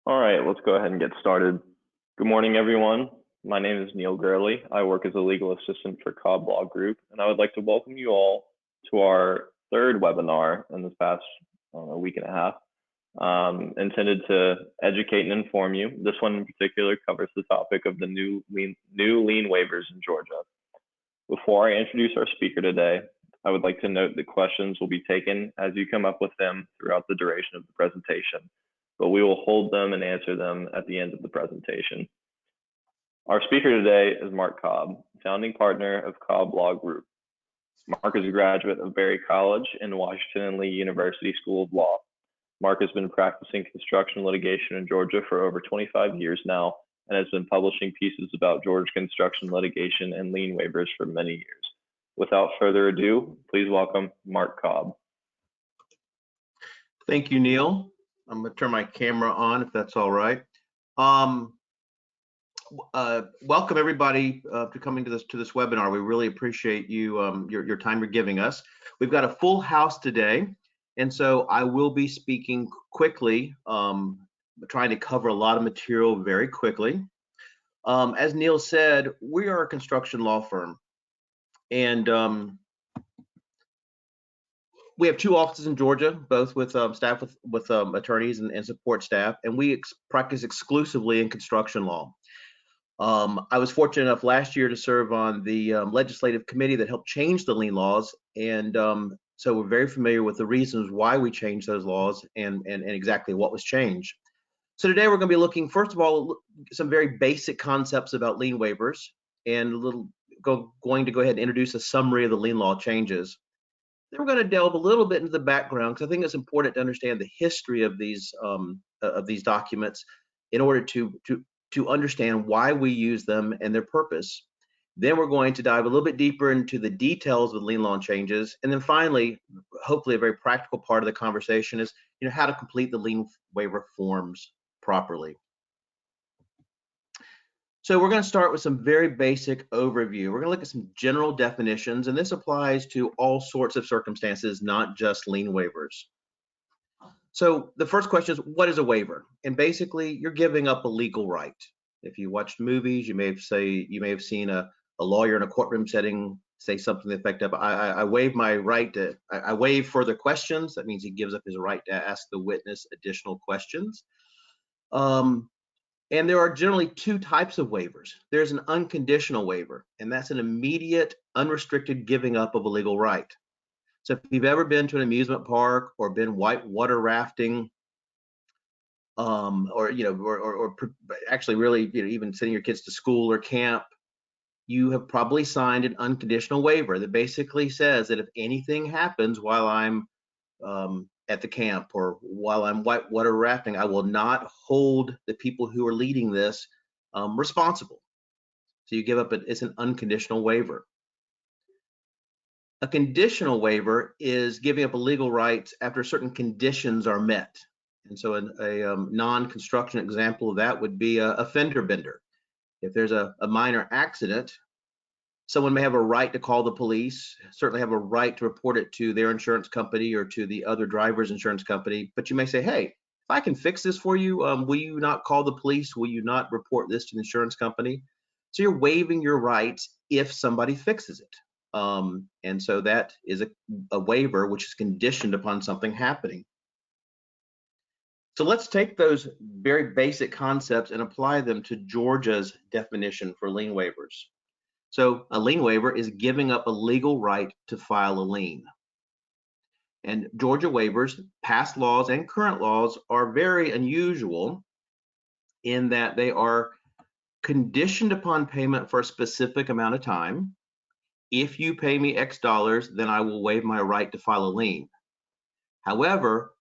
All right, let's go ahead and get started. Good morning, everyone. My name is Neil Gurley. I work as a legal assistant for Cobb Law Group, and I would like to welcome you all to our third webinar in this past week and a half, intended to educate and inform you. This one in particular covers the topic of the new lien waivers in Georgia. Before I introduce our speaker today, I would like to note that questions will be taken as you come up with them throughout the duration of the presentation, but we will hold them and answer them at the end of the presentation. Our speaker today is Mark Cobb, founding partner of Cobb Law Group. Mark is a graduate of Berry College and Washington and Lee University School of Law. Mark has been practicing construction litigation in Georgia for over 25 years now and has been publishing pieces about Georgia construction litigation and lien waivers for many years. Without further ado, please welcome Mark Cobb. Thank you, Neil. I'm going to turn my camera on if that's all right. Welcome everybody to coming to this webinar. We really appreciate you your time you're giving us. We've got a full house today, and so I will be speaking quickly, trying to cover a lot of material very quickly. As Neil said, we are a construction law firm, and we have two offices in Georgia, both with staff with attorneys and support staff, and we practice exclusively in construction law. I was fortunate enough last year to serve on the legislative committee that helped change the lien laws, and so we're very familiar with the reasons why we changed those laws and exactly what was changed. So today we're going to be looking, first of all, some very basic concepts about lien waivers, and going to go ahead and introduce a summary of the lien law changes. Then we're going to delve a little bit into the background, because I think it's important to understand the history of these documents in order to understand why we use them and their purpose. Then we're going to dive a little bit deeper into the details of the lien law changes, and then finally, hopefully a very practical part of the conversation is how to complete the lien waiver forms properly. So we're going to start with some very basic overview. We're going to look at some general definitions, and this applies to all sorts of circumstances, not just lien waivers. So the first question is, what is a waiver? And basically, you're giving up a legal right. If you watched movies, you may have seen a lawyer in a courtroom setting say something to the effect of, I waive my right to, I waive further questions. That means he gives up his right to ask the witness additional questions. And there are generally two types of waivers. There's an unconditional waiver, and that's an immediate, unrestricted giving up of a legal right. So if you've ever been to an amusement park or been whitewater rafting, or actually really even sending your kids to school or camp, you have probably signed an unconditional waiver that basically says that if anything happens while I'm at the camp or while I'm whitewater rafting, I will not hold the people who are leading this responsible. So you give up it's an unconditional waiver. A conditional waiver is giving up a legal right after certain conditions are met. And so a non-construction example of that would be a fender bender. If there's a minor accident, someone may have a right to call the police, certainly have a right to report it to their insurance company or to the other driver's insurance company. But you may say, hey, if I can fix this for you, will you not call the police? Will you not report this to the insurance company? So you're waiving your rights if somebody fixes it. And so that is a waiver which is conditioned upon something happening. So let's take those very basic concepts and apply them to Georgia's definition for lien waivers. So a lien waiver is giving up a legal right to file a lien. And Georgia waivers, past laws and current laws, are very unusual in that they are conditioned upon payment for a specific amount of time. If you pay me X dollars, then I will waive my right to file a lien. However,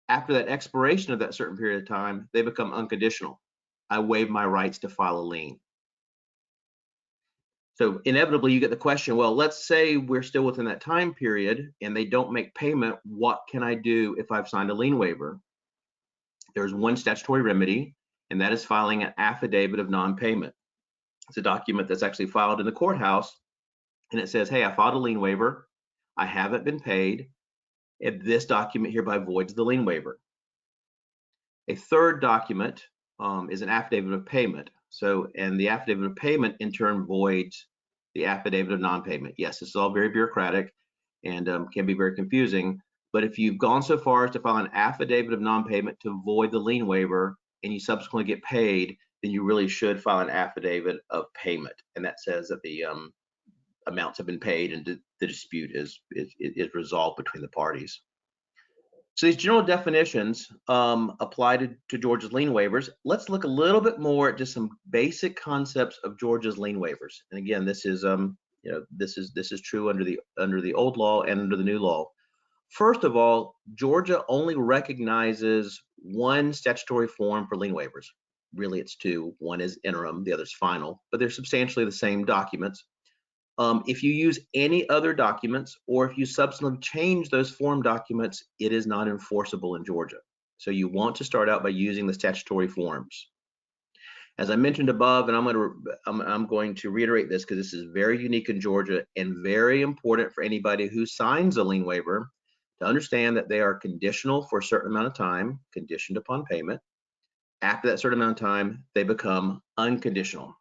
after that expiration of that certain period of time, they become unconditional. I waive my rights to file a lien. So inevitably you get the question, well, let's say we're still within that time period and they don't make payment, what can I do if I've signed a lien waiver? There's one statutory remedy, and that is filing an affidavit of nonpayment. It's a document that's actually filed in the courthouse, and it says, hey, I filed a lien waiver, I haven't been paid, and this document hereby voids the lien waiver. A third document is an affidavit of payment. And the affidavit of payment in turn voids the affidavit of non-payment. Yes, this is all very bureaucratic and can be very confusing. But if you've gone so far as to file an affidavit of non-payment to void the lien waiver and you subsequently get paid, then you really should file an affidavit of payment. And that says that the amounts have been paid and the dispute is resolved between the parties. So these general definitions apply to Georgia's lien waivers. Let's look a little bit more at just some basic concepts of Georgia's lien waivers. And again, this is this is true under the old law and under the new law. First of all, Georgia only recognizes one statutory form for lien waivers. Really, it's two. One is interim, the other is final, but they're substantially the same documents. If you use any other documents or if you substantively change those form documents, it is not enforceable in Georgia. So you want to start out by using the statutory forms. As I mentioned above, and I'm going to reiterate this because this is very unique in Georgia and very important for anybody who signs a lien waiver to understand that they are conditional for a certain amount of time, conditioned upon payment. After that certain amount of time, they become unconditional.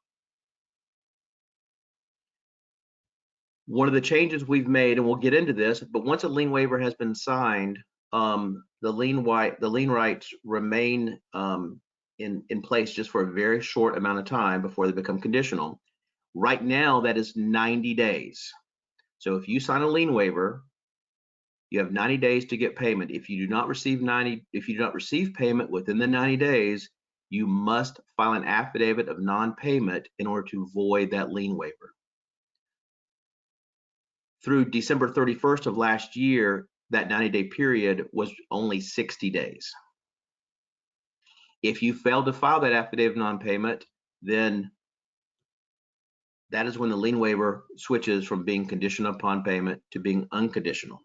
One of the changes we've made, and we'll get into this, but once a lien waiver has been signed, the lien rights remain in place just for a very short amount of time before they become conditional. Right now, that is 90 days. So if you sign a lien waiver, you have 90 days to get payment. If you do not receive payment within the 90 days, you must file an affidavit of non-payment in order to void that lien waiver. Through December 31st of last year, that 90-day period was only 60 days. If you fail to file that affidavit of non-payment, then that is when the lien waiver switches from being conditional upon payment to being unconditional.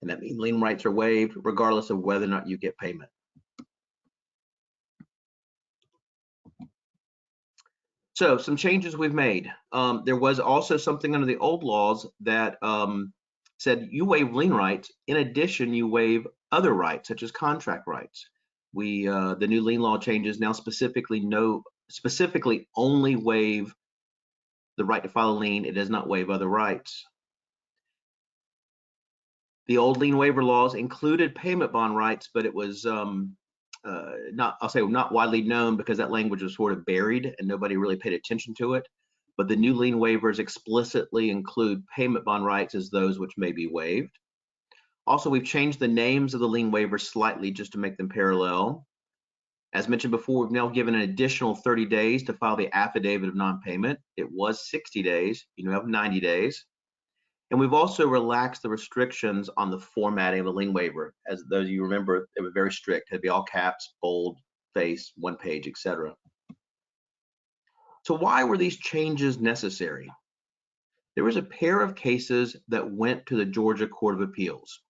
And that means lien rights are waived regardless of whether or not you get payment. So some changes we've made. There was also something under the old laws that said you waive lien rights. In addition, you waive other rights, such as contract rights. The new lien law changes now specifically only waive the right to file a lien. It does not waive other rights. The old lien waiver laws included payment bond rights, but it was not widely known because that language was sort of buried and nobody really paid attention to it. But the new lien waivers explicitly include payment bond rights as those which may be waived. Also, we've changed the names of the lien waivers slightly just to make them parallel. As mentioned before, we've now given an additional 30 days to file the affidavit of non-payment. It was 60 days. You now have 90 days. And we've also relaxed the restrictions on the formatting of the lien waiver. As those of you remember, they were very strict. It had to be all caps, bold, face, one page, etc. So why were these changes necessary? There was a pair of cases that went to the Georgia Court of Appeals.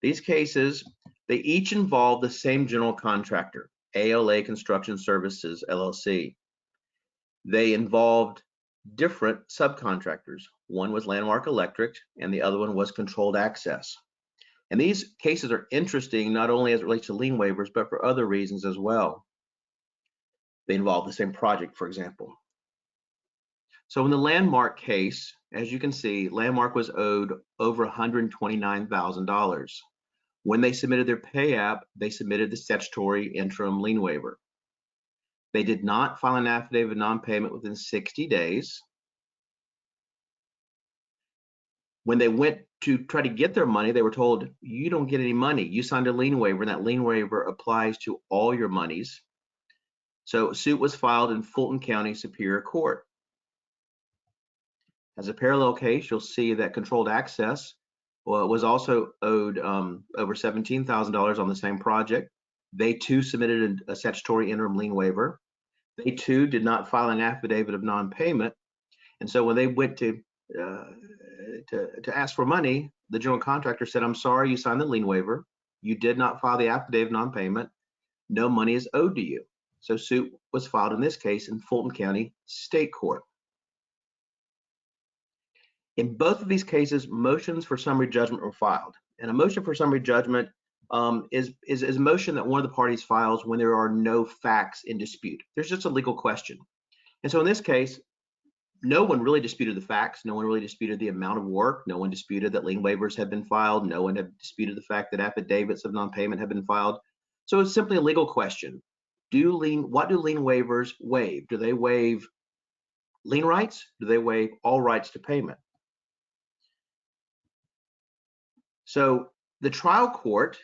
These cases, they each involved the same general contractor, ALA Construction Services, LLC. They involved different subcontractors. One was Landmark Electric and the other one was Controlled Access. And these cases are interesting not only as it relates to lien waivers, but for other reasons as well. They involve the same project, for example. So in the Landmark case, as you can see, Landmark was owed over $129,000. When they submitted their pay app, they submitted the statutory interim lien waiver. They did not file an affidavit of non-payment within 60 days. When they went to try to get their money, they were told, you don't get any money. You signed a lien waiver, and that lien waiver applies to all your monies. So a suit was filed in Fulton County Superior Court. As a parallel case, you'll see that Controlled Access was also owed over $17,000 on the same project. They too submitted a statutory interim lien waiver. They too did not file an affidavit of non-payment. And so when they went to ask for money, the general contractor said, I'm sorry, you signed the lien waiver. You did not file the affidavit of non-payment. No money is owed to you. So suit was filed in this case in Fulton County State Court. In both of these cases, motions for summary judgment were filed. And a motion for summary judgment is a motion that one of the parties files when there are no facts in dispute. There's just a legal question. And so in this case, no one really disputed the facts. No one really disputed the amount of work. No one disputed that lien waivers had been filed. No one had disputed the fact that affidavits of non-payment have been filed. So it's simply a legal question. What do lien waivers waive? Do they waive lien rights? Do they waive all rights to payment? So the trial court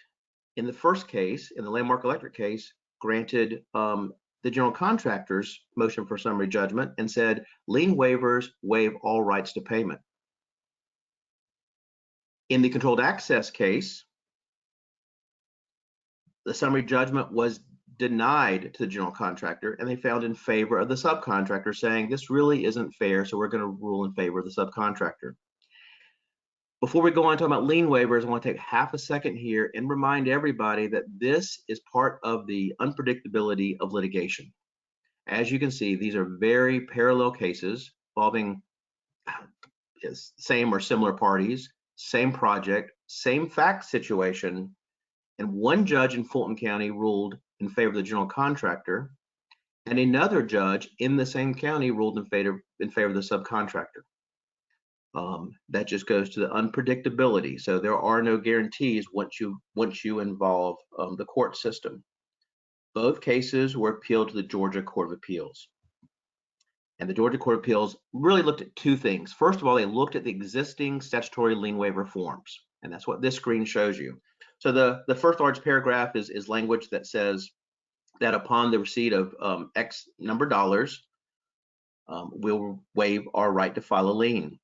in the first case, in the Landmark Electric case, granted the general contractor's motion for summary judgment and said lien waivers waive all rights to payment. In the controlled access case, the summary judgment was denied to the general contractor, and they found in favor of the subcontractor, saying this really isn't fair, so we're going to rule in favor of the subcontractor. Before we go on talking about lien waivers, I want to take half a second here and remind everybody that this is part of the unpredictability of litigation. As you can see, these are very parallel cases involving same or similar parties, same project, same fact situation, and one judge in Fulton County ruled in favor of the general contractor, and another judge in the same county ruled in favor of the subcontractor. That just goes to the unpredictability. So there are no guarantees once you involve the court system. Both cases were appealed to the Georgia Court of Appeals. And the Georgia Court of Appeals really looked at two things. First of all, they looked at the existing statutory lien waiver forms. And that's what this screen shows you. So the first large paragraph is language that says that upon the receipt of X number of dollars, we'll waive our right to file a lien.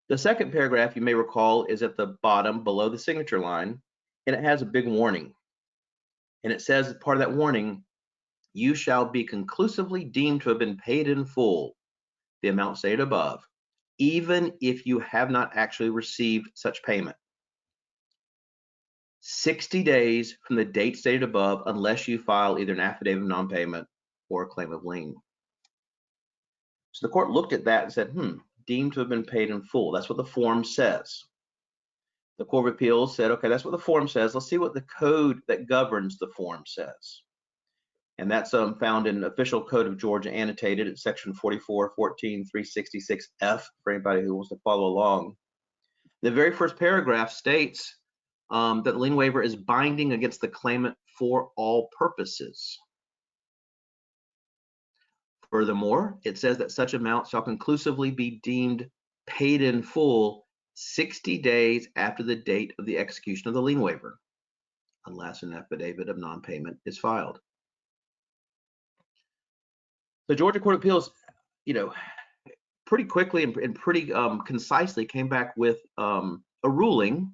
The second paragraph, you may recall, is at the bottom below the signature line, and it has a big warning. And it says, as part of that warning, you shall be conclusively deemed to have been paid in full the amount stated above, even if you have not actually received such payment. 60 days from the date stated above, unless you file either an affidavit of non-payment or a claim of lien. So the court looked at that and said, deemed to have been paid in full. That's what the form says. The Court of Appeals said, okay, that's what the form says. Let's see what the code that governs the form says. And that's found in Official Code of Georgia, annotated at section 44.14.366F for anybody who wants to follow along. The very first paragraph states that the lien waiver is binding against the claimant for all purposes. Furthermore, it says that such amount shall conclusively be deemed paid in full 60 days after the date of the execution of the lien waiver, unless an affidavit of non-payment is filed. The Georgia Court of Appeals, pretty quickly and pretty concisely came back with a ruling,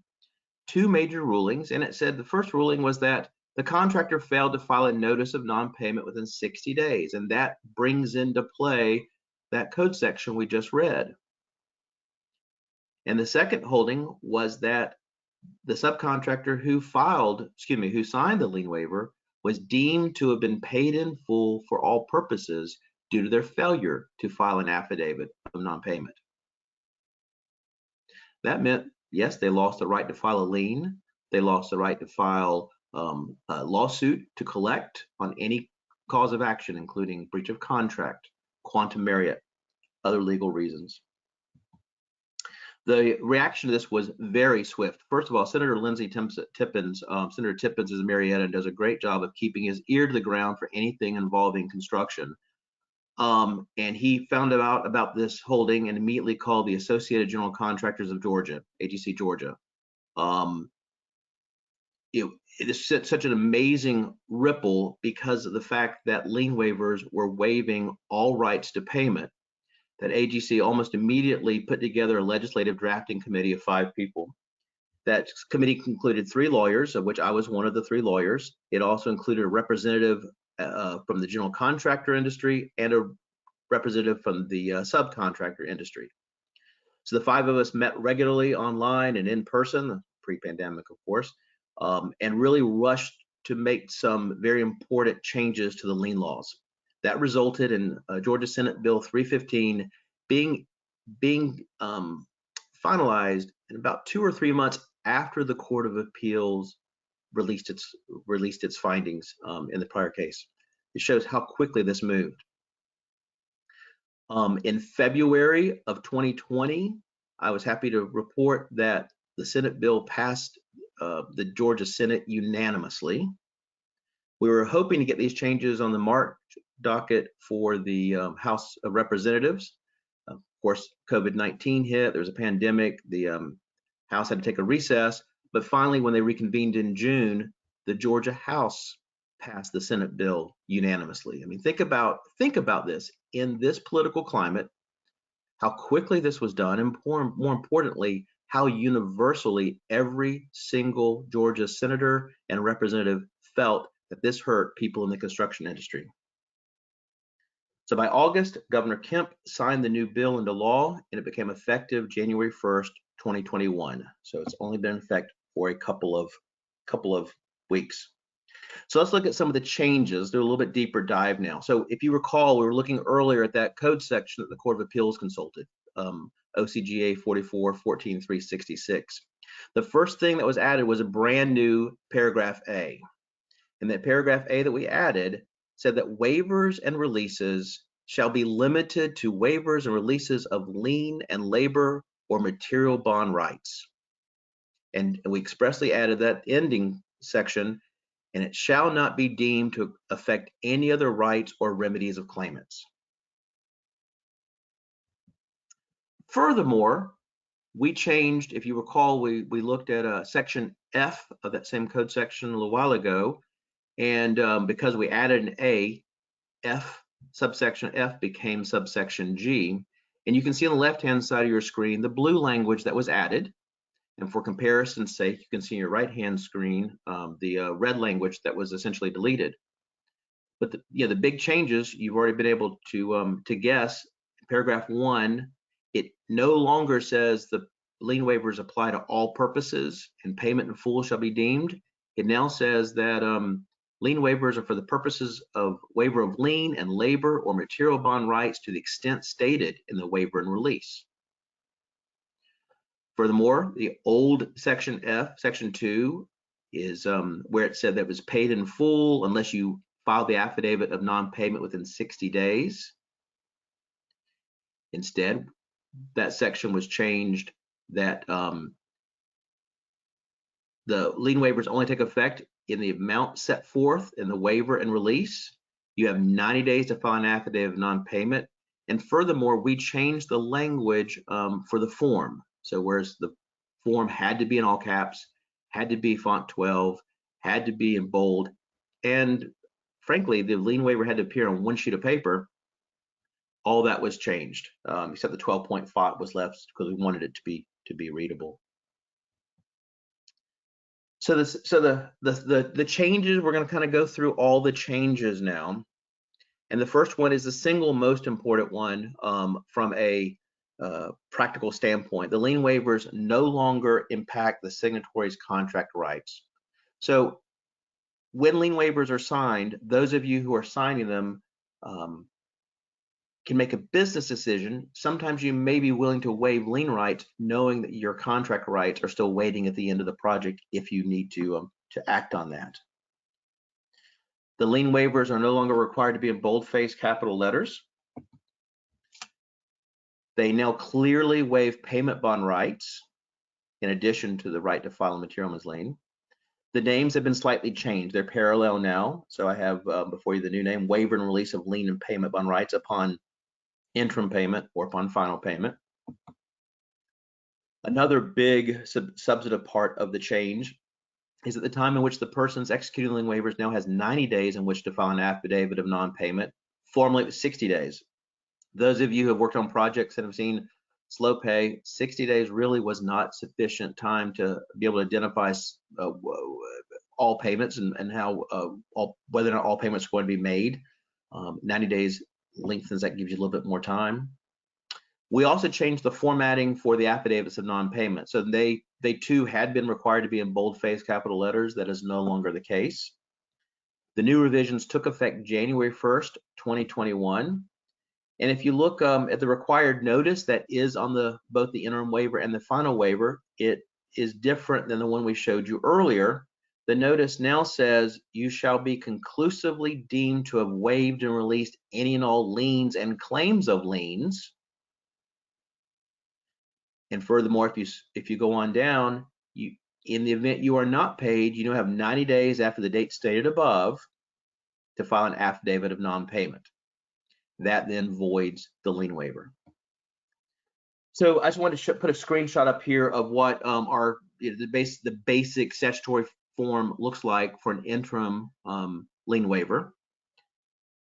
two major rulings, and it said the first ruling was that the contractor failed to file a notice of non-payment within 60 days, and that brings into play that code section we just read. And the second holding was that the subcontractor who signed the lien waiver was deemed to have been paid in full for all purposes due to their failure to file an affidavit of non-payment. That meant, yes, they lost the right to file a lien. They lost the right to file a lawsuit to collect on any cause of action, including breach of contract, quantum merit, other legal reasons. The reaction to this was very swift. First of all, Senator Lindsey Tippins, Senator Tippins is in Marietta and does a great job of keeping his ear to the ground for anything involving construction. And he found out about this holding and immediately called the Associated General Contractors of Georgia, AGC Georgia. It is such an amazing ripple because of the fact that lien waivers were waiving all rights to payment, that AGC almost immediately put together a legislative drafting committee of 5 people. That committee included 3 lawyers, of which I was one of the 3 lawyers. It also included a representative from the general contractor industry and a representative from the subcontractor industry. So the 5 of us met regularly online and in person, pre-pandemic, of course, and really rushed to make some very important changes to the lien laws. That resulted in Georgia Senate Bill 315 being finalized in about 2 or 3 months after the Court of Appeals released its findings in the prior case. It shows how quickly this moved. In February of 2020, I was happy to report that the Senate bill passed the Georgia Senate unanimously. We were hoping to get these changes on the March docket for the House of Representatives. Of course, COVID-19 hit, there was a pandemic, the House had to take a recess, but finally when they reconvened in June, the Georgia House passed the Senate bill unanimously. I mean, think about this. In this political climate, how quickly this was done, and more importantly, how universally every single Georgia senator and representative felt that this hurt people in the construction industry. So by August, Governor Kemp signed the new bill into law, and it became effective January 1st, 2021. So it's only been in effect for a couple of weeks. So let's look at some of the changes, do a little bit deeper dive now. So if you recall, we were looking earlier at that code section that the Court of Appeals consulted, OCGA 44-14-366. The first thing that was added was a brand new paragraph A. And that paragraph A that we added said that waivers and releases shall be limited to waivers and releases of lien and labor or material bond rights. And we expressly added that ending section, and it shall not be deemed to affect any other rights or remedies of claimants. Furthermore, we changed, if you recall, we looked at section F of that same code section a little while ago, and because we added an A, subsection F became subsection G, and you can see on the left-hand side of your screen the blue language that was added. And for comparison's sake, you can see on your right-hand screen the red language that was essentially deleted. But the big changes you've already been able to guess. Paragraph 1, it no longer says the lien waivers apply to all purposes and payment in full shall be deemed. It now says that lien waivers are for the purposes of waiver of lien and labor or material bond rights to the extent stated in the waiver and release. Furthermore, the old section F, section 2, is where it said that it was paid in full unless you filed the affidavit of non-payment within 60 days. Instead, that section was changed that the lien waivers only take effect in the amount set forth in the waiver and release. You have 90 days to file an affidavit of non-payment. And furthermore, we changed the language for the form. So whereas the form had to be in all caps, had to be font 12, had to be in bold, and frankly, the lien waiver had to appear on one sheet of paper, all that was changed, except the 12-point font was left because we wanted it to be readable. So the changes, we're going to kind of go through all the changes now. And the first one is the single most important one from a practical standpoint. The lien waivers no longer impact the signatory's contract rights. So when lien waivers are signed, those of you who are signing them can make a business decision. Sometimes you may be willing to waive lien rights knowing that your contract rights are still waiting at the end of the project if you need to act on that. The lien waivers are no longer required to be in boldface capital letters. They now clearly waive payment bond rights in addition to the right to file a material as lien. The names have been slightly changed. They're parallel now. So I have before you the new name, waiver and release of lien and payment bond rights upon interim payment or upon final payment. Another big substantive part of the change is at the time in which the person's executing lien waivers now has 90 days in which to file an affidavit of non-payment. Formerly it was 60 days. Those of you who have worked on projects that have seen slow pay, 60 days really was not sufficient time to be able to identify all payments and how whether or not all payments are going to be made. 90 days lengthens, that gives you a little bit more time. We also changed the formatting for the affidavits of non-payment. So they too had been required to be in boldface capital letters. That is no longer the case. The new revisions took effect January 1st, 2021. And if you look at the required notice that is on both the interim waiver and the final waiver, it is different than the one we showed you earlier, The notice now says you shall be conclusively deemed to have waived and released any and all liens and claims of liens. And furthermore, if you go on down, in the event you are not paid, you now have 90 days after the date stated above to file an affidavit of non-payment. That then voids the lien waiver. So I just wanted to put a screenshot up here of what the basic statutory form looks like for an interim lien waiver.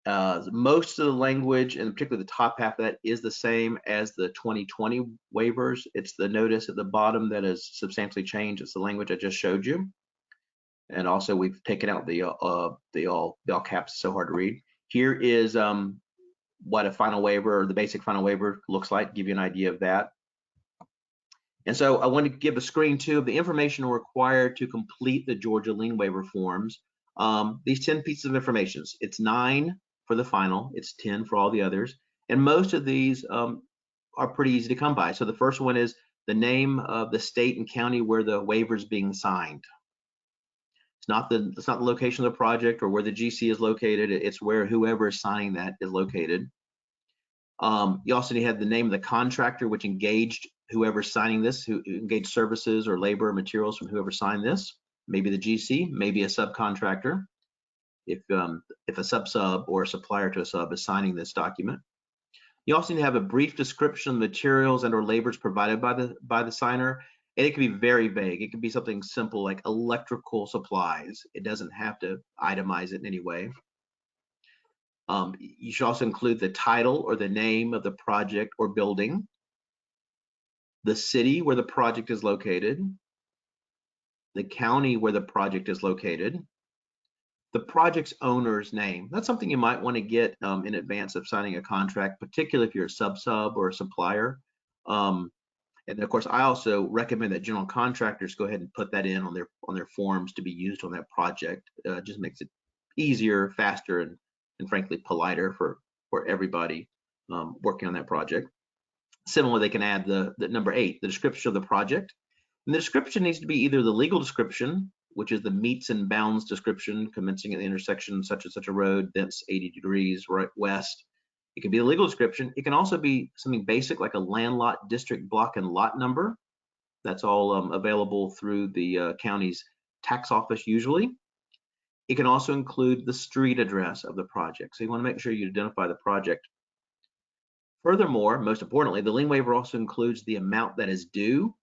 Most of the language, and particularly the top half of that, is the same as the 2020 waivers. It's the notice at the bottom that is substantially changed. It's the language I just showed you. And also we've taken out the all caps, so hard to read. Here is what a final waiver, or the basic final waiver, looks like, give you an idea of that. And so I want to give a screen too of the information required to complete the Georgia lien waiver forms. These 10 pieces of information. It's 9 for the final, it's 10 for all the others, and most of these are pretty easy to come by. So the first one is the name of the state and county where the waiver is being signed. It's not the location of the project or where the GC is located. It's where whoever is signing that is located. You also need to have the name of the contractor which engaged whoever's signing this, who engaged services or labor or materials from whoever signed this. Maybe the GC, maybe a subcontractor, if a sub or a supplier to a sub is signing this document. You also need to have a brief description of the materials and or labors provided by the signer. And it can be very vague. It can be something simple like electrical supplies. It doesn't have to itemize it in any way. You should also include the title or the name of the project or building, the city where the project is located, the county where the project is located, the project's owner's name. That's something you might want to get in advance of signing a contract, particularly if you're a sub or a supplier. And of course, I also recommend that general contractors go ahead and put that in on their forms to be used on that project. Just makes it easier, faster, and frankly politer for everybody working on that project. Similarly, they can add the number 8, the description of the project. And the description needs to be either the legal description, which is the meets and bounds description, commencing at the intersection such and such a road, thence 80 degrees right west. It can be a legal description. It can also be something basic like a land lot, district, block, and lot number. That's all available through the county's tax office usually. It can also include the street address of the project. So you want to make sure you identify the project. Furthermore, most importantly, the lien waiver also includes the amount that is due.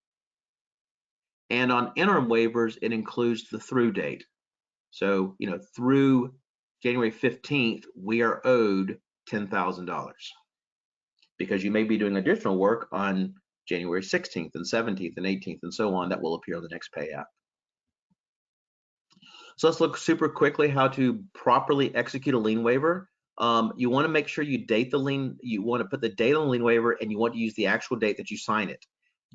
And on interim waivers, it includes the through date. So, through January 15th, we are owed $10,000 because you may be doing additional work on January 16th and 17th and 18th and so on that will appear on the next pay app. So let's look super quickly how to properly execute a lien waiver. You want to make sure you date the lien. You want to put the date on the lien waiver and you want to use the actual date that you sign it.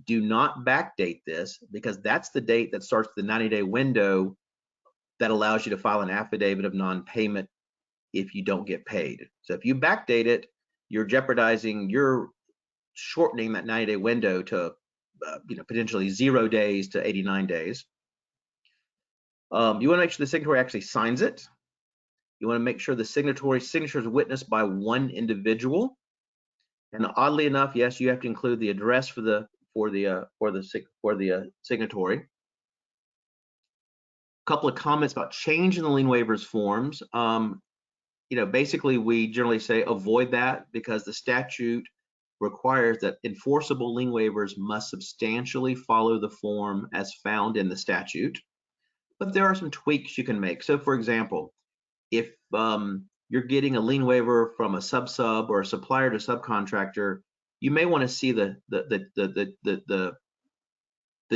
Do not backdate this because that's the date that starts the 90-day window that allows you to file an affidavit of non-payment if you don't get paid. So if you backdate it, you're shortening that 90-day window to potentially 0 days to 89 days. You want to make sure the signatory actually signs it. You want to make sure the signature is witnessed by one individual. And oddly enough, yes, you have to include the address for the signatory. A couple of comments about changing the lien waivers forms. Basically we generally say avoid that because the statute requires that enforceable lien waivers must substantially follow the form as found in the statute. But there are some tweaks you can make. So for example, if you're getting a lien waiver from a sub or a supplier to subcontractor, you may want to see the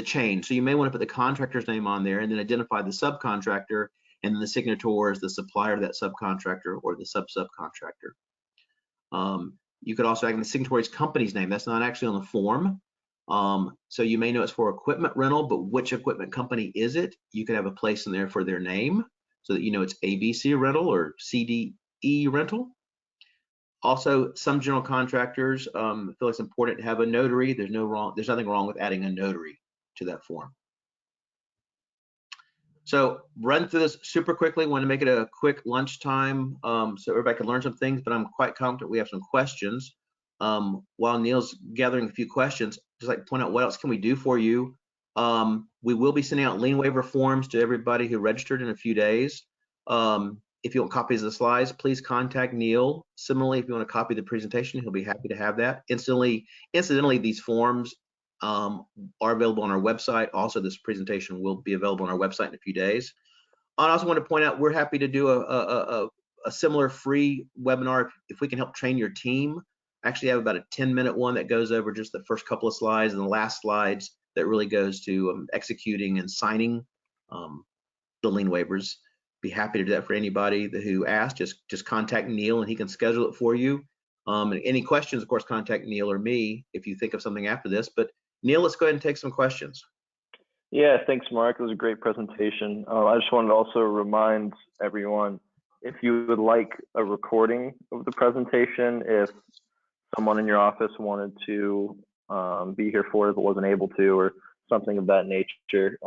chain. So you may want to put the contractor's name on there and then identify the subcontractor, and then the signator is the supplier to that subcontractor or the subcontractor. You could also add the signatory's company's name. That's not actually on the form. So you may know it's for equipment rental, but which equipment company is it? You could have a place in there for their name so that you know it's ABC rental or CDE rental. Also, some general contractors feel it's important to have a notary. There's nothing wrong with adding a notary to that form. So run through this super quickly. Want to make it a quick lunchtime so everybody can learn some things, but I'm quite confident we have some questions. While Neil's gathering a few questions, just like to point out what else can we do for you. We will be sending out lien waiver forms to everybody who registered in a few days. If you want copies of the slides, please contact Neil. Similarly, if you want a copy of the presentation, he'll be happy to have that. Incidentally, these forms are available on our website. Also, this presentation will be available on our website in a few days. I also want to point out we're happy to do a similar free webinar if we can help train your team. I actually have about a 10-minute one that goes over just the first couple of slides, and the last slides that really goes to executing and signing the lien waivers. Be happy to do that for anybody who asked. Just contact Neil and he can schedule it for you. And any questions, of course, contact Neil or me if you think of something after this. But Neil, let's go ahead and take some questions. Yeah, thanks, Mark. It was a great presentation. I just wanted to also remind everyone, if you would like a recording of the presentation, if someone in your office wanted to be here for it but wasn't able to, or something of that nature,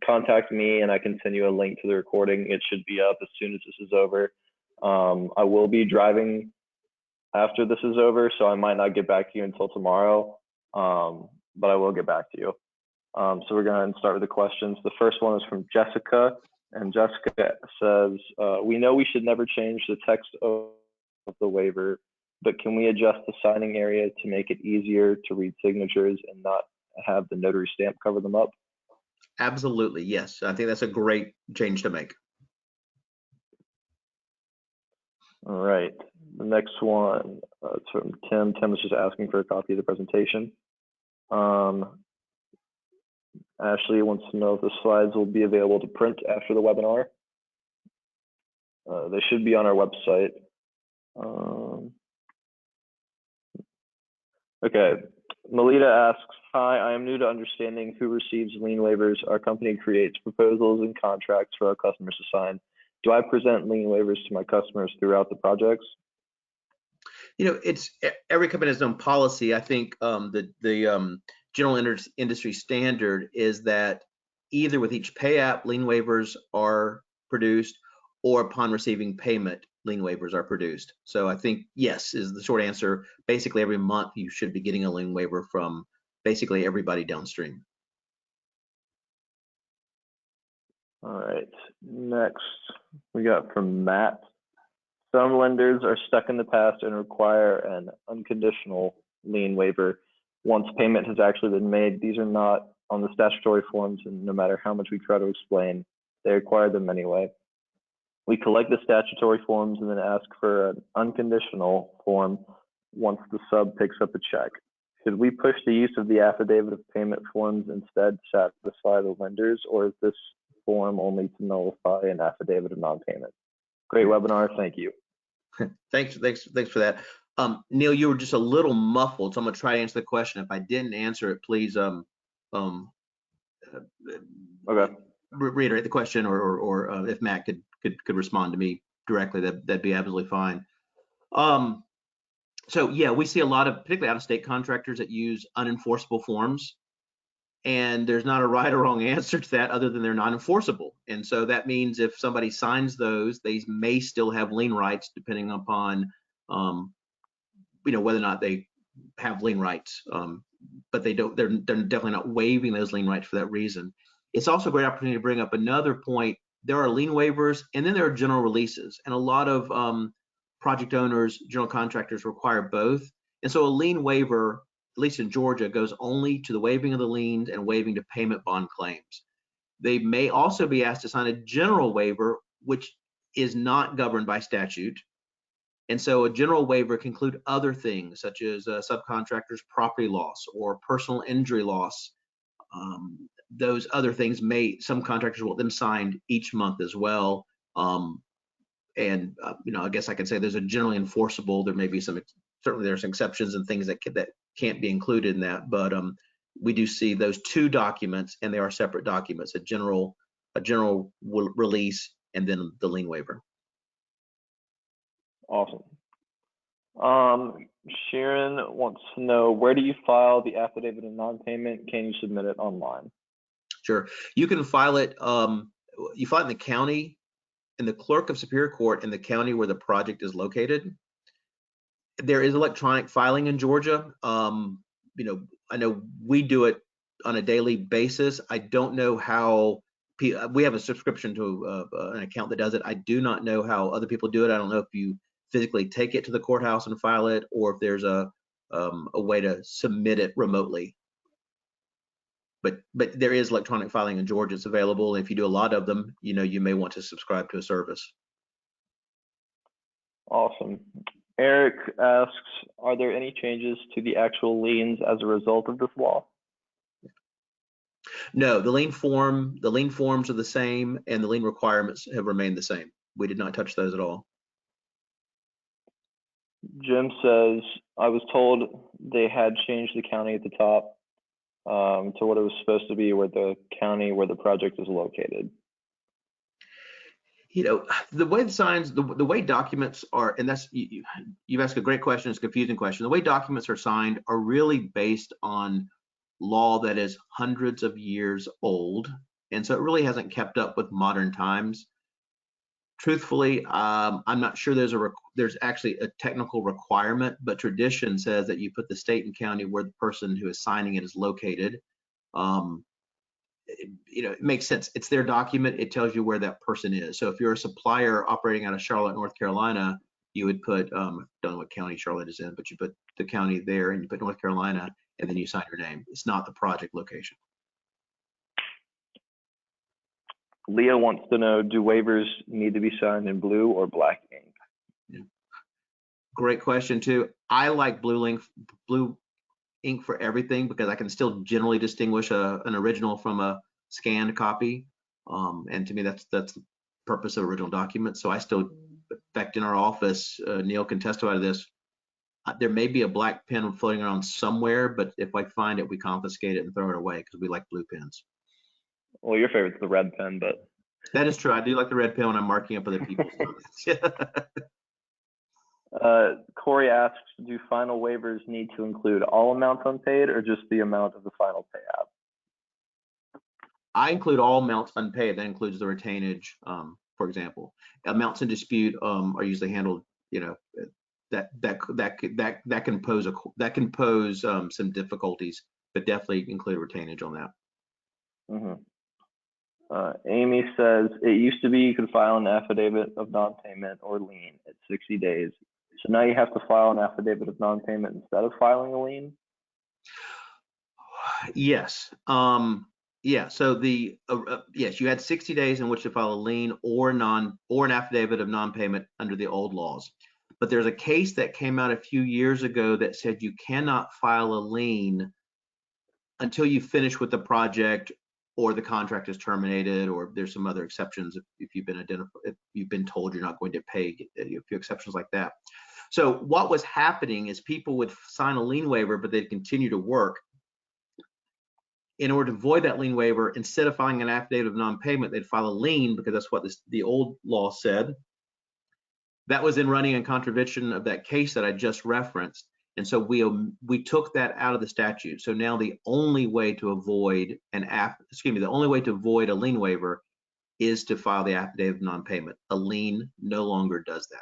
contact me and I can send you a link to the recording. It should be up as soon as this is over. I will be driving after this is over, so I might not get back to you until tomorrow, but I will get back to you. So we're going to start with the questions. The first one is from Jessica, and Jessica says, we know we should never change the text of the waiver, but can we adjust the signing area to make it easier to read signatures and not have the notary stamp cover them up? Absolutely, yes. I think that's a great change to make. All right. The next one is from Tim. Tim is just asking for a copy of the presentation. Ashley wants to know if the slides will be available to print after the webinar. They should be on our website. Okay. Melita asks, hi, I am new to understanding who receives lien waivers. Our company creates proposals and contracts for our customers to sign. Do I present lien waivers to my customers throughout the projects? You know, it's every company has its own policy. I think the general industry standard is that either with each pay app, lien waivers are produced, or upon receiving payment, lien waivers are produced. So I think yes is the short answer. Basically, every month you should be getting a lien waiver from basically everybody downstream. All right. Next, we got from Matt. Some lenders are stuck in the past and require an unconditional lien waiver once payment has actually been made. These are not on the statutory forms, and no matter how much we try to explain, they require them anyway. We collect the statutory forms and then ask for an unconditional form once the sub picks up a check. Should we push the use of the affidavit of payment forms instead to satisfy the lenders, or is this form only to nullify an affidavit of non-payment? Great webinar, thank you. Thanks for that. Neil, you were just a little muffled, so I'm gonna try to answer the question. If I didn't answer it, please Okay. Reiterate the question, or if Matt could respond to me directly, that'd be absolutely fine. So yeah, we see a lot of particularly out-of-state contractors that use unenforceable forms, and there's not a right or wrong answer to that other than they're not enforceable. And so that means if somebody signs those, they may still have lien rights depending upon whether or not they have lien rights, but they're definitely not waiving those lien rights for that reason. It's also a great opportunity to bring up another point. There are lien waivers and then there are general releases, and a lot of project owners, general contractors require both. And so a lien waiver, at least in Georgia, goes only to the waiving of the liens and waiving to payment bond claims. They may also be asked to sign a general waiver, which is not governed by statute. And so a general waiver can include other things such as subcontractors' property loss or personal injury loss. Those other things some contractors want them signed each month as well. I guess I can say there's a generally enforceable. There may be certainly there's some exceptions and things that can't be included in that, but we do see those two documents, and they are separate documents: a general release and then the lien waiver. Awesome. Sharon wants to know, where do you file the affidavit of non-payment? Can you submit it online? Sure, you can file it You file it in the county, and the clerk of Superior Court in the county where the project is located. There is electronic filing in Georgia. I know we do it on a daily basis. I don't know how we have a subscription to an account that does it. I do not know how other people do it. I don't know if you physically take it to the courthouse and file it, or if there's a way to submit it remotely. But there is electronic filing in Georgia. It's available. If you do a lot of them, you may want to subscribe to a service. Awesome. Eric asks, are there any changes to the actual liens as a result of this law? No, the lien forms are the same, and the lien requirements have remained the same. We did not touch those at all. Jim says, I was told they had changed the county at the top to what it was supposed to be, where the county where the project is located. The way the signs, the way documents are, and that's, you've asked a great question, it's a confusing question. The way documents are signed are really based on law that is hundreds of years old. And so it really hasn't kept up with modern times. Truthfully, I'm not sure there's actually a technical requirement, but tradition says that you put the state and county where the person who is signing it is located. It makes sense. It's their document. It tells you where that person is. So if you're a supplier operating out of Charlotte, North Carolina, you would put, I don't know what county Charlotte is in, but you put the county there and you put North Carolina, and then you sign your name. It's not the project location. Leah wants to know, do waivers need to be signed in blue or black ink? Yeah. Great question too. I like blue ink for everything because I can still generally distinguish an original from a scanned copy. And to me, that's the purpose of original documents. So I still, in fact, in our office, Neil can testify to this. There may be a black pen floating around somewhere, but if I find it, we confiscate it and throw it away because we like blue pens. Well, your favorite's the red pen, but. That is true. I do like the red pen when I'm marking up other people's comments. Corey asks, do final waivers need to include all amounts unpaid or just the amount of the final payout? I include all amounts unpaid. That includes the retainage, for example. Amounts in dispute are usually handled, that can pose some difficulties, but definitely include retainage on that. Mm-hmm. Amy says, it used to be you could file an affidavit of non-payment or lien at 60 days. So now you have to file an affidavit of non-payment instead of filing a lien? Yes. Yeah. So yes, you had 60 days in which to file a lien or an affidavit of non-payment under the old laws. But there's a case that came out a few years ago that said you cannot file a lien until you finish with the project or the contract is terminated, or there's some other exceptions if you've been told you're not going to pay, a few exceptions like that. So what was happening is people would sign a lien waiver, but they'd continue to work. In order to avoid that lien waiver, instead of filing an affidavit of non-payment, they'd file a lien because that's what the old law said. That was in running in contravention of that case that I just referenced. And so we took that out of the statute. So now the only way to avoid the only way to avoid a lien waiver is to file the affidavit of non-payment. A lien no longer does that.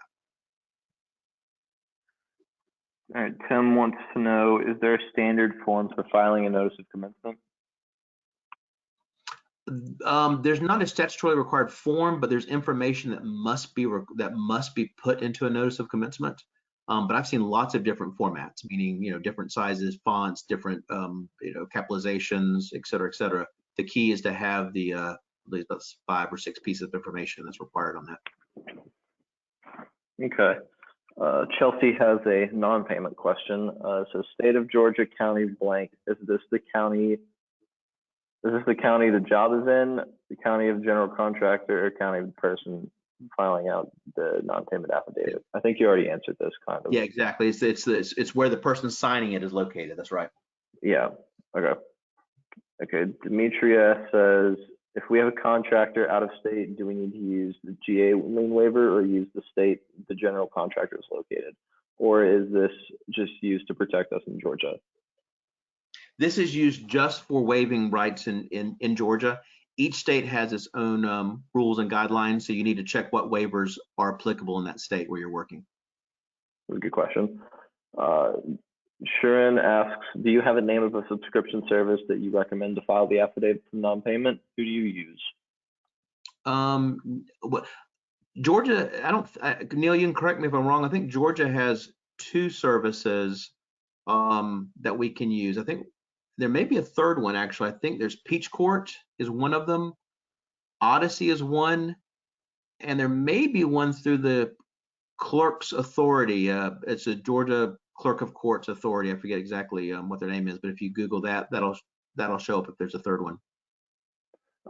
All right, Tim wants to know, is there standard forms for filing a notice of commencement? There's not a statutorily required form, but there's information that must be put into a notice of commencement. But I've seen lots of different formats, meaning different sizes, fonts, different capitalizations, et cetera, et cetera. The key is to have the at least 5 or 6 pieces of information that's required on that. Okay. Chelsea has a non-payment question. So state of Georgia, county blank. Is this the county the job is in, the county of general contractor, or county of the person filing out the non-payment affidavit? I think you already answered this kind of. Yeah, exactly. It's where the person signing it is located. That's right. Yeah. Okay. Demetria says, if we have a contractor out of state, do we need to use the GA lien waiver or use the state the general contractor is located? Or is this just used to protect us in Georgia? This is used just for waiving rights in Georgia. each state has its own rules and guidelines, so you need to check what waivers are applicable in that state where you're working. That's a good question. Sharon asks, do you have a name of a subscription service that you recommend to file the affidavit of non-payment? Who do you use? Georgia, Neil, you can correct me if I'm wrong. I think Georgia has 2 services that we can use. I think there may be a third one, actually. I think there's Peach Court is one of them. Odyssey is one. And there may be one through the Clerk's Authority. It's a Georgia Clerk of Courts Authority. I forget exactly what their name is, but if you Google that, that'll show up if there's a third one.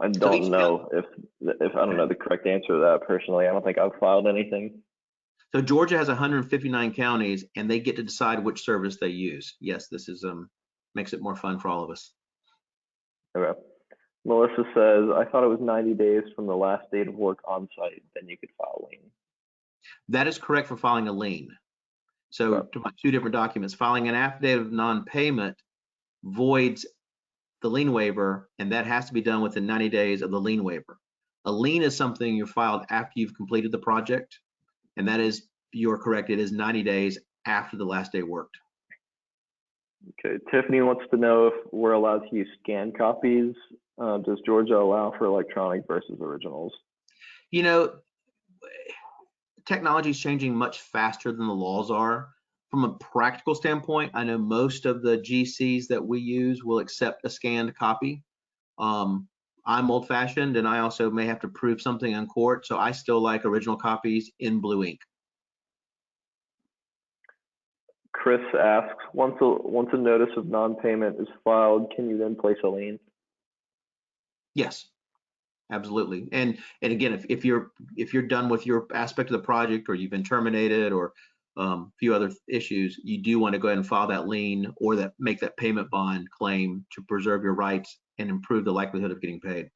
I don't know if I don't know the correct answer to that personally. I don't think I've filed anything. So Georgia has 159 counties, and they get to decide which service they use. Yes, this is makes it more fun for all of us. Okay. Melissa says, I thought it was 90 days from the last date of work on site, then you could file lien. That is correct for filing a lien. So to my 2 different documents, filing an affidavit of non-payment voids the lien waiver, and that has to be done within 90 days of the lien waiver. A lien is something you filed after you've completed the project, and that is, you're correct, it is 90 days after the last day worked. Okay, Tiffany wants to know if we're allowed to use scanned copies. Does Georgia allow for electronic versus originals? You know, technology is changing much faster than the laws are. From a practical standpoint, I know most of the GCs that we use will accept a scanned copy. I'm old-fashioned, and I also may have to prove something in court, so I still like original copies in blue ink. Chris asks, once a notice of non-payment is filed, can you then place a lien? Yes, absolutely. And again, if you're done with your aspect of the project, or you've been terminated, or a few other issues, you do want to go ahead and file that lien or make that payment bond claim to preserve your rights and improve the likelihood of getting paid.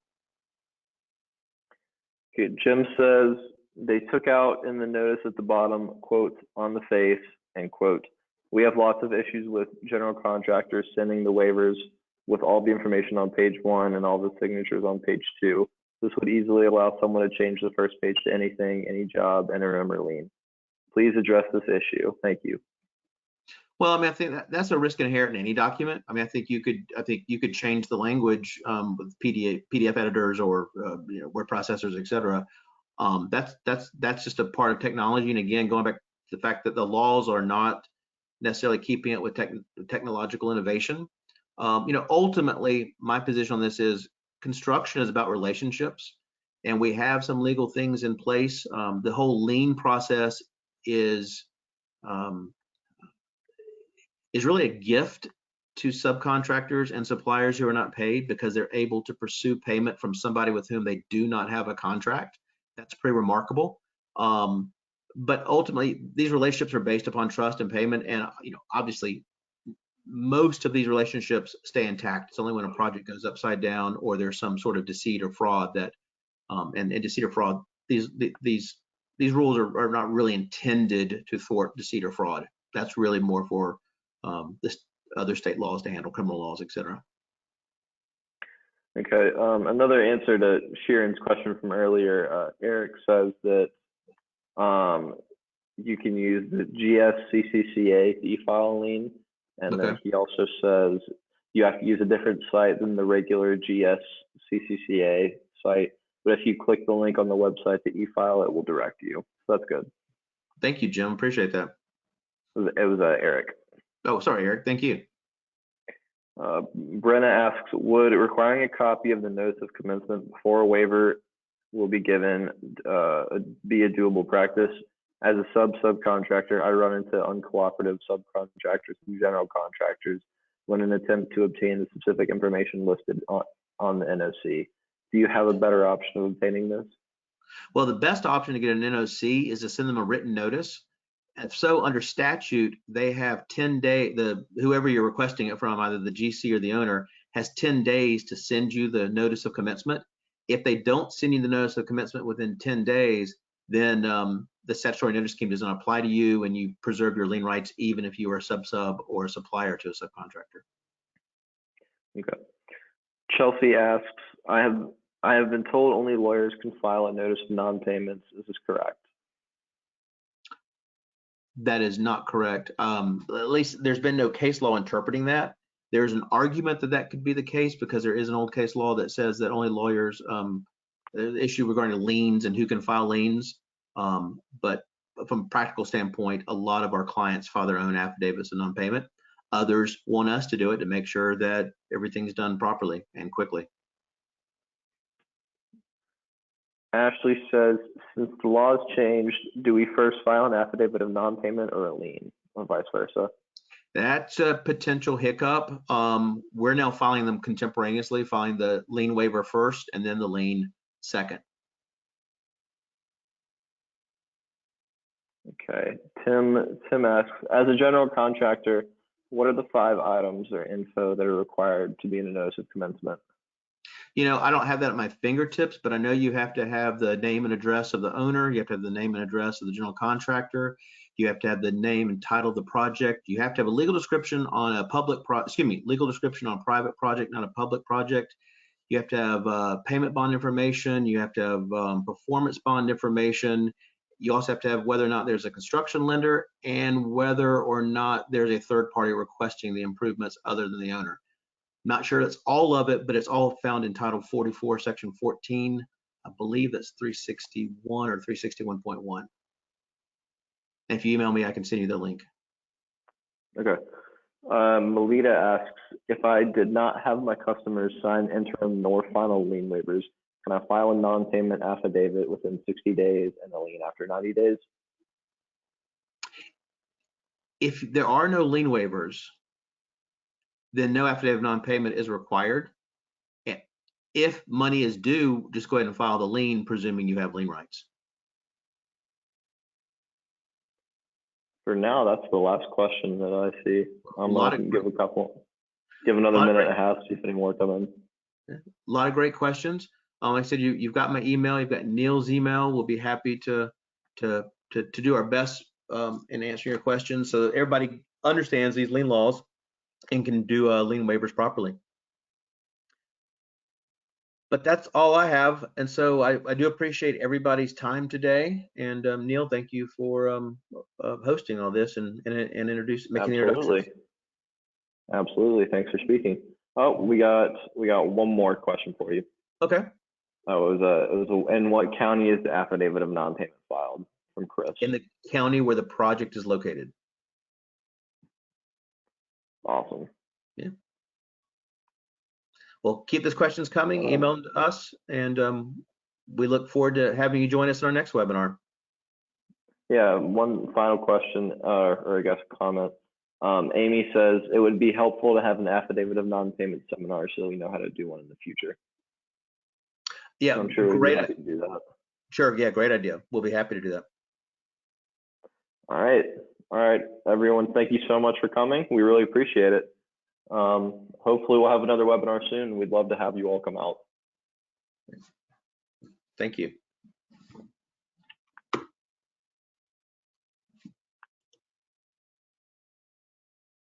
Okay, Jim says they took out in the notice at the bottom, quote, on the face, and quote, we have lots of issues with general contractors sending the waivers with all the information on page 1 and all the signatures on page 2. This would easily allow someone to change the first page to anything, any job, interim, or lien. Please address this issue. Thank you. Well, I mean, I think that's a risk inherent in any document. I mean, I think you could change the language with PDF editors or word processors, et cetera. That's just a part of technology. And again, going back to the fact that the laws are not necessarily keeping it with technological innovation. Ultimately, my position on this is construction is about relationships, and we have some legal things in place. The whole lien process is really a gift to subcontractors and suppliers who are not paid, because they're able to pursue payment from somebody with whom they do not have a contract. That's pretty remarkable. But ultimately, these relationships are based upon trust and payment, and obviously, most of these relationships stay intact. It's only when a project goes upside down or there's some sort of deceit or fraud that, and deceit or fraud, these rules are not really intended to thwart deceit or fraud. That's really more for other state laws to handle, criminal laws, et cetera. Okay, another answer to Sharon's question from earlier, Eric says that you can use the GSCCCA to e-file a lien, and then he also says you have to use a different site than the regular GSCCCA site, but if you click the link on the website to e-file, it will direct you. So that's good. Thank you, Jim. Appreciate that. It was Eric. Oh, sorry, Eric. Thank you. Brenna asks, would requiring a copy of the notice of commencement before a waiver will be given be a doable practice? As a subcontractor, I run into uncooperative subcontractors and general contractors when an attempt to obtain the specific information listed on the NOC. Do you have a better option of obtaining this? Well, the best option to get an NOC is to send them a written notice. And so under statute, they have 10 days, whoever you're requesting it from, either the GC or the owner, has 10 days to send you the notice of commencement. If they don't send you the notice of commencement within 10 days, then the statutory notice scheme doesn't apply to you, and you preserve your lien rights even if you are a sub or a supplier to a subcontractor. Okay. Chelsea asks, I I have been told only lawyers can file a notice of non-payments. Is this correct? That is not correct. At least there's been no case law interpreting that. There's an argument that that could be the case because there is an old case law that says that only lawyers, the issue regarding liens and who can file liens. But from a practical standpoint, a lot of our clients file their own affidavits of non-payment. Others want us to do it to make sure that everything's done properly and quickly. Ashley says, since the laws changed, do we first file an affidavit of non-payment or a lien, or vice versa? That's a potential hiccup. We're now filing them contemporaneously, filing the lien waiver first and then the lien second. Okay. Tim asks, as a general contractor, what are the 5 items or info that are required to be in a notice of commencement? You know, I don't have that at my fingertips, but I know you have to have the name and address of the owner. You have to have the name and address of the general contractor. You have to have the name and title of the project. You have to have a legal description on a legal description on a private project, not a public project. You have to have payment bond information. You have to have performance bond information. You also have to have whether or not there's a construction lender and whether or not there's a third party requesting the improvements other than the owner. Not sure that's all of it, but it's all found in Title 44, Section 14. I believe that's 361 or 361.1. If you email me, I can send you the link. Okay. Melita asks, if I did not have my customers sign interim nor final lien waivers, can I file a non-payment affidavit within 60 days and a lien after 90 days? If there are no lien waivers, then no affidavit of non-payment is required. If money is due, just go ahead and file the lien, presuming you have lien rights. For now, that's the last question that I see. I can give another minute and a half, see if any more come in. A lot of great questions. Like I said, you've got my email, you've got Neil's email. We'll be happy to do our best in answering your questions so that everybody understands these lien laws and can do lien waivers properly. But that's all I have, and so I do appreciate everybody's time today. And Neil, thank you for hosting all this and making the introductions. Absolutely. Thanks for speaking. Oh, we got one more question for you. Okay. Oh, it was in what county is the affidavit of non-payment filed? From Chris. In the county where the project is located. Awesome. Yeah. Well, keep those questions coming, email them to us, and we look forward to having you join us in our next webinar. Yeah, one final question, or I guess comment. Amy says, it would be helpful to have an affidavit of non-payment seminar so we know how to do one in the future. Yeah, I'm sure we'd be happy to do that. Sure, yeah, great idea. We'll be happy to do that. All right, everyone, thank you so much for coming. We really appreciate it. Hopefully we'll have another webinar soon. We'd love to have you all come out. Thank you.